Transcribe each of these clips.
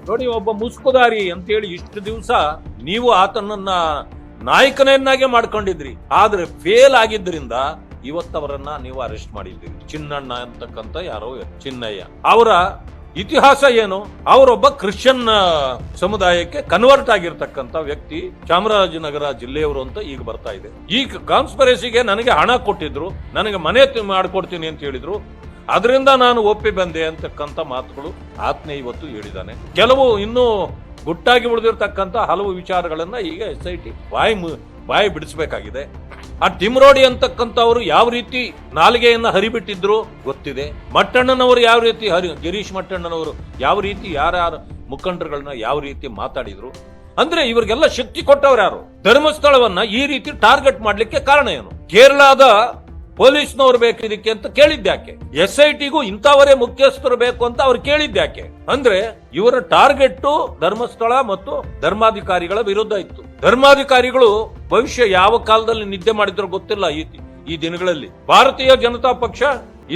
ನೋಡಿ, ಒಬ್ಬ ಮುಸ್ಕುದಾರಿ ಅಂತೇಳಿ ಇಷ್ಟು ದಿವಸ ನೀವು ಆತನನ್ನ ನಾಯಕನನ್ನಾಗೆ ಮಾಡ್ಕೊಂಡಿದ್ರಿ. ಆದ್ರೆ ಫೇಲ್ ಆಗಿದ್ರಿಂದ ಇವತ್ತವರನ್ನ ನೀವು ಅರೆಸ್ಟ್ ಮಾಡಿದ್ದೀರಿ. ಚಿನ್ನಣ್ಣ ಅಂತಕ್ಕಂಥ ಯಾರೋ ಚಿನ್ನಯ್ಯ, ಅವರ ಇತಿಹಾಸ ಏನು? ಅವರೊಬ್ಬ ಕ್ರಿಶ್ಚಿಯನ್ ಸಮುದಾಯಕ್ಕೆ ಕನ್ವರ್ಟ್ ಆಗಿರ್ತಕ್ಕಂಥ ವ್ಯಕ್ತಿ, ಚಾಮರಾಜನಗರ ಜಿಲ್ಲೆಯವರು ಅಂತ ಈಗ ಬರ್ತಾ ಇದೆ. ಈ ಕಾನ್ಸ್ಪರೆಸಿಗೆ ನನಗೆ ಹಣ ಕೊಟ್ಟಿದ್ರು, ನನಗೆ ಮನೆ ಮಾಡ್ಕೊಡ್ತೀನಿ ಅಂತ ಹೇಳಿದ್ರು, ಅದರಿಂದ ನಾನು ಒಪ್ಪಿ ಬಂದೆ ಅಂತಕ್ಕಂಥ ಮಾತುಗಳು ಆತ್ನೇ ಇವತ್ತು ಹೇಳಿದ್ದಾನೆ. ಕೆಲವು ಇನ್ನೂ ಗುಟ್ಟಾಗಿ ಉಳಿದಿರ್ತಕ್ಕಂಥ ಹಲವು ವಿಚಾರಗಳನ್ನ ಈಗ SIT ಬಾಯಿ ಬಿಡಿಸಬೇಕಾಗಿದೆ. ಆ ತಿಮ್ರೋಡಿ ಅಂತಕ್ಕಂಥವ್ರು ಯಾವ ರೀತಿ ನಾಲಿಗೆಯನ್ನ ಹರಿಬಿಟ್ಟಿದ್ರು ಗೊತ್ತಿದೆ. ಮಟ್ಟಣ್ಣನವರು ಯಾವ ರೀತಿ ಗಿರೀಶ್ ಮಟ್ಟಣ್ಣನವರು ಯಾವ ರೀತಿ ಯಾರ್ಯಾರ ಮುಖಂಡರುಗಳನ್ನ ಯಾವ ರೀತಿ ಮಾತಾಡಿದ್ರು. ಅಂದ್ರೆ ಇವರಿಗೆಲ್ಲ ಶಕ್ತಿ ಕೊಟ್ಟವ್ರು ಯಾರು? ಧರ್ಮಸ್ಥಳವನ್ನ ಈ ರೀತಿ ಟಾರ್ಗೆಟ್ ಮಾಡ್ಲಿಕ್ಕೆ ಕಾರಣ ಏನು? ಕೇರಳದ ಪೊಲೀಸ್ನವ್ರು ಬೇಕು ಇದಕ್ಕೆ ಅಂತ ಕೇಳಿದ್ಯಾಕೆ? SITಗೂ ಇಂಥವರೇ ಮುಖ್ಯಸ್ಥರು ಬೇಕು ಅಂತ ಅವ್ರು ಕೇಳಿದ್ಯಾಕೆ? ಅಂದ್ರೆ ಇವರ ಟಾರ್ಗೆಟ್ ಧರ್ಮಸ್ಥಳ ಮತ್ತು ಧರ್ಮಾಧಿಕಾರಿಗಳ ವಿರುದ್ಧ ಇತ್ತು. ಧರ್ಮಾಧಿಕಾರಿಗಳು ಭವಿಷ್ಯ ಯಾವ ಕಾಲದಲ್ಲಿ ನಿದ್ದೆ ಮಾಡಿದ್ರು ಗೊತ್ತಿಲ್ಲ. ಈ ದಿನಗಳಲ್ಲಿ ಭಾರತೀಯ ಜನತಾ ಪಕ್ಷ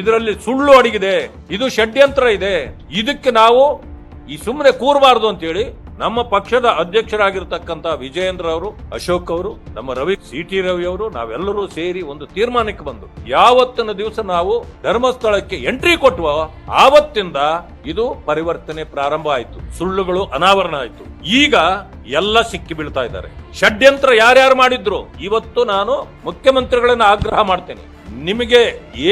ಇದರಲ್ಲಿ ಸುಳ್ಳು ಅಡಗಿದೆ, ಇದು ಷಡ್ಯಂತ್ರ ಇದೆ, ಇದಕ್ಕೆ ನಾವು ಈ ಸುಮ್ಮನೆ ಕೂರಬಾರದು ಅಂತೇಳಿ ನಮ್ಮ ಪಕ್ಷದ ಅಧ್ಯಕ್ಷರಾಗಿರ್ತಕ್ಕಂಥ ವಿಜಯೇಂದ್ರ ಅವರು, ಅಶೋಕ್ ಅವರು, ನಮ್ಮ CT ರವಿ ಅವರು, ನಾವೆಲ್ಲರೂ ಸೇರಿ ಒಂದು ತೀರ್ಮಾನಕ್ಕೆ ಬಂದು ಯಾವತ್ತಿನ ದಿವಸ ನಾವು ಧರ್ಮಸ್ಥಳಕ್ಕೆ ಎಂಟ್ರಿ ಕೊಟ್ಟುವ ಆವತ್ತಿಂದ ಇದು ಪರಿವರ್ತನೆ ಪ್ರಾರಂಭ ಆಯ್ತು. ಸುಳ್ಳುಗಳು ಅನಾವರಣ ಆಯ್ತು. ಈಗ ಎಲ್ಲ ಸಿಕ್ಕಿ ಬೀಳ್ತಾ ಇದ್ದಾರೆ. ಷಡ್ಯಂತ್ರ ಯಾರ್ಯಾರು ಮಾಡಿದ್ರು ಇವತ್ತು ನಾನು ಮುಖ್ಯಮಂತ್ರಿಗಳನ್ನ ಆಗ್ರಹ ಮಾಡ್ತೇನೆ, ನಿಮಗೆ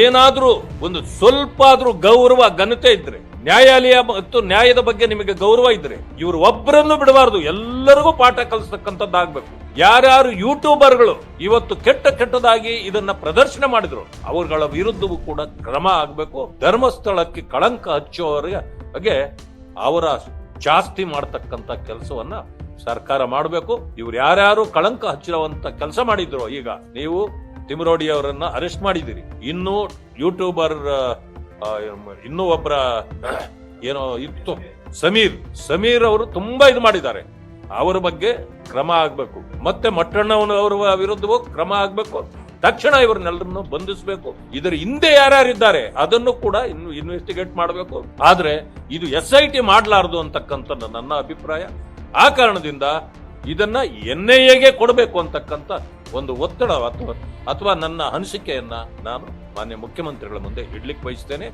ಏನಾದ್ರೂ ಒಂದು ಸ್ವಲ್ಪ ಆದ್ರೂ ಗೌರವ ಘನತೆ ಇದ್ರೆ, ನ್ಯಾಯಾಲಯ ಮತ್ತು ನ್ಯಾಯದ ಬಗ್ಗೆ ನಿಮಗೆ ಗೌರವ ಇದ್ರೆ, ಇವರು ಒಬ್ಬರನ್ನು ಬಿಡಬಾರದು, ಎಲ್ಲರಿಗೂ ಪಾಠ ಕಲಿಸ್ತಕ್ಕಂಥದ್ದಾಗಬೇಕು. ಯಾರ್ಯಾರು ಯೂಟ್ಯೂಬರ್ಗಳು ಇವತ್ತು ಕೆಟ್ಟದಾಗಿ ಇದನ್ನ ಪ್ರದರ್ಶನ ಮಾಡಿದ್ರು ಅವರುಗಳ ವಿರುದ್ಧವೂ ಕೂಡ ಕ್ರಮ ಆಗಬೇಕು. ಧರ್ಮಸ್ಥಳಕ್ಕೆ ಕಳಂಕ ಹಚ್ಚುವವರಿಗೆ ಅವರ ಜಾಸ್ತಿ ಮಾಡತಕ್ಕಂತ ಕೆಲಸವನ್ನ ಸರ್ಕಾರ ಮಾಡಬೇಕು. ಇವ್ರು ಯಾರ್ಯಾರು ಕಳಂಕ ಹಚ್ಚಿರುವಂತ ಕೆಲಸ ಮಾಡಿದ್ರು, ಈಗ ನೀವು ತಿಮ್ರೋಡಿ ಅವರನ್ನ ಅರೆಸ್ಟ್ ಮಾಡಿದಿರಿ. ಇನ್ನು ಯೂಟ್ಯೂಬರ್ ಇನ್ನೂ ಒಬ್ಬರ ಏನೋ ಇತ್ತು ಸಮೀರ್ ಅವರು ತುಂಬಾ ಇದು ಮಾಡಿದ್ದಾರೆ. ಅವರ ಬಗ್ಗೆ ಕ್ರಮ ಆಗ್ಬೇಕು. ಮತ್ತೆ ಮಟ್ಟಣ್ಣವರ ವಿರುದ್ಧವೂ ಕ್ರಮ ಆಗ್ಬೇಕು. ತಕ್ಷಣ ಇವರನ್ನೆಲ್ಲರನ್ನು ಬಂಧಿಸಬೇಕು. ಇದರ ಹಿಂದೆ ಯಾರ್ಯಾರಿದ್ದಾರೆ ಅದನ್ನು ಕೂಡ ಇನ್ನು ಇನ್ವೆಸ್ಟಿಗೇಟ್ ಮಾಡಬೇಕು. ಆದ್ರೆ ಇದು SIT ಮಾಡಲಾರದು ಅಂತಕ್ಕಂಥ ನನ್ನ ಅಭಿಪ್ರಾಯ. ಆ ಕಾರಣದಿಂದ ಇದನ್ನ NIAಗೆ ಕೊಡಬೇಕು ಅಂತಕ್ಕಂಥ ಒಂದು ಒತ್ತಡ ಅಥವಾ ನನ್ನ ಅನಿಸಿಕೆಯನ್ನ ನಾನು ಮಾನ್ಯ ಮುಖ್ಯಮಂತ್ರಿಗಳ ಮುಂದೆ ಇಡ್ಲಿಕ್ಕೆ ಬಯಸ್ತೇನೆ.